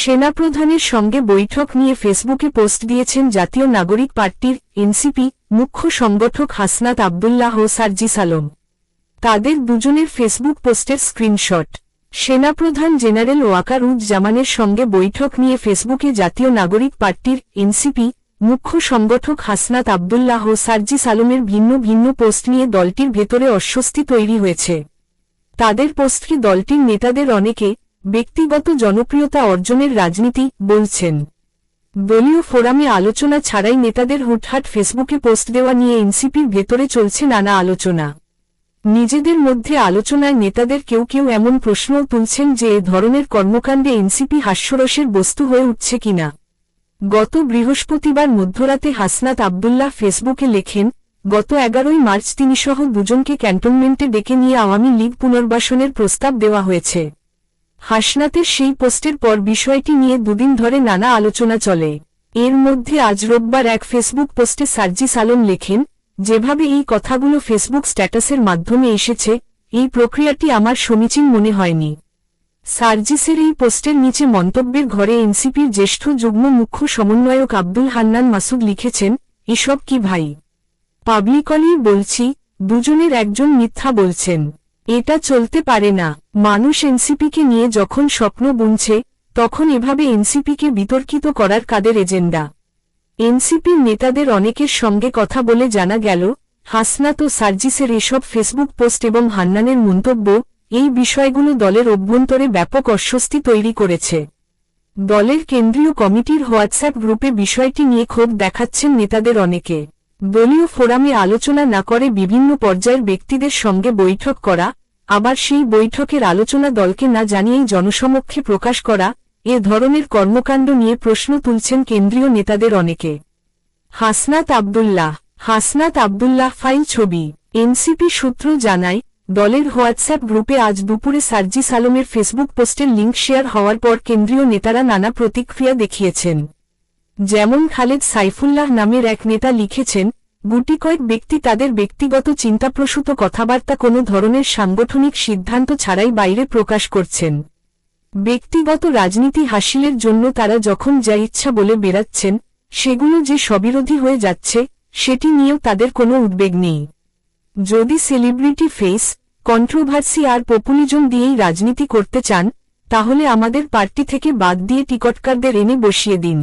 সেনাপ্রধানের সঙ্গে বৈঠক নিয়ে ফেসবুকে পোস্ট দিয়েছেন জাতীয় নাগরিক পার্টির এনসিপি মুখ্য সংগঠক হাসনাত আব্দুল্লাহ ও সার্জিস আলম। তাদের দুজনের ফেসবুক পোস্টের স্ক্রিনশট। সেনাপ্রধান জেনারেল ওয়াকারুজ্জামানের সঙ্গে বৈঠক নিয়ে ফেসবুকে জাতীয় নাগরিক পার্টির এনসিপি মুখ্য সংগঠক হাসনাত আব্দুল্লাহ ও সার্জিস আলমের ভিন্ন ভিন্ন পোস্ট নিয়ে দলটির ভেতরে অস্বস্তি তৈরি হয়েছে। তাদের পোস্টকে দলটির নেতাদের অনেকে ব্যক্তিগত জনপ্রিয়তা অর্জনের রাজনীতি বলছেন। দলীয় ফোরামে আলোচনা ছাড়াই নেতাদের হুটহাট ফেসবুকে পোস্ট দেওয়া নিয়ে এনসিপির ভেতরে চলছে নানা আলোচনা। নিজেদের মধ্যে আলোচনায় নেতাদের কেউ কেউ এমন প্রশ্নও তুলছেন যে এ ধরনের কর্মকাণ্ডে এনসিপি হাস্যরসের বস্তু হয়ে উঠছে কিনা। গত বৃহস্পতিবার মধ্যরাতে হাসনাত আব্দুল্লাহ ফেসবুকে লেখেন, গত 11 মার্চ তিনিসহ দুজনকে ক্যান্টনমেন্টে ডেকে নিয়ে আওয়ামী লীগ পুনর্বাসনের প্রস্তাব দেওয়া হয়েছে। হাসনাতের সেই পোস্টের পর বিষয়টি নিয়ে দুদিন ধরে নানা আলোচনা চলে। এর মধ্যে আজ রোববার এক ফেসবুক পোস্টে সার্জিস আলম লেখেন, যেভাবে এই কথাগুলো ফেসবুক স্ট্যাটাসের মাধ্যমে এসেছে, এই প্রক্রিয়াটি আমার সমীচীন মনে হয়নি। সার্জিসের এই পোস্টের নিচে মন্তব্যের ঘরে এনসিপির জ্যেষ্ঠ যুগ্ম মুখ্য সমন্বয়ক আব্দুল হান্নান মাসুদ লিখেছেন, এসব কি ভাই? পাবলিকলি বলছি, দুজনের একজন মিথ্যা বলছেন। এটা চলতে পারে না। মানুষ এনসিপিকে নিয়ে যখন স্বপ্ন বুনছে, তখন এভাবে এনসিপিকে বিতর্কিত করার কাদের এজেন্ডা? এনসিপির নেতাদের অনেকের সঙ্গে কথা বলে জানা গেল, হাসনাত ও সার্জিসের এসব ফেসবুক পোস্ট এবং হান্নানের মন্তব্য, এই বিষয়গুলো দলের অভ্যন্তরে ব্যাপক অস্বস্তি তৈরি করেছে। দলের কেন্দ্রীয় কমিটির হোয়াটসঅ্যাপ গ্রুপে বিষয়টি নিয়ে ক্ষোভ দেখাচ্ছেন নেতাদের অনেকে। দলীয় ফোরামে আলোচনা না করে বিভিন্ন পর্যায়ের ব্যক্তিদের সঙ্গে বৈঠক করা, আবার সেই বৈঠকের আলোচনা দলকে না জানিয়েই জনসমক্ষে প্রকাশ করা, এ ধরনের কর্মকাণ্ড নিয়ে প্রশ্ন তুলছেন কেন্দ্রীয় নেতাদের অনেকে। হাসনাত আব্দুল্লাহ ফাইল ছবি। এনসিপি সূত্র জানায়, দলের হোয়াটসঅ্যাপ গ্রুপে আজ দুপুরে সার্জিস আলমের ফেসবুক পোস্টের লিঙ্ক শেয়ার হওয়ার পর কেন্দ্রীয় নেতারা নানা প্রতিক্রিয়া দেখিয়েছেন। যেমন খালেদ সাইফুল্লাহ নামের এক নেতা লিখেছেন, গুটিকয়েক ব্যক্তি তাদের ব্যক্তিগত চিন্তাপ্রসূত কথাবার্তা কোনো ধরনের সাংগঠনিক সিদ্ধান্ত ছাড়াই বাইরে প্রকাশ করছেন। ব্যক্তিগত রাজনীতি হাসিলের জন্য তারা যখন যা ইচ্ছা বলে বেড়াচ্ছেন, সেগুলো যে স্ববিরোধী হয়ে যাচ্ছে, সেটি নিয়েও তাদের কোনো উদ্বেগ নেই। যদি সেলিব্রিটি ফেস, কন্ট্রোভার্সি আর পপুলিজম দিয়েই রাজনীতি করতে চান, তাহলে আমাদের পার্টি থেকে বাদ দিয়ে টিকটকারদের এনে বসিয়ে দিন।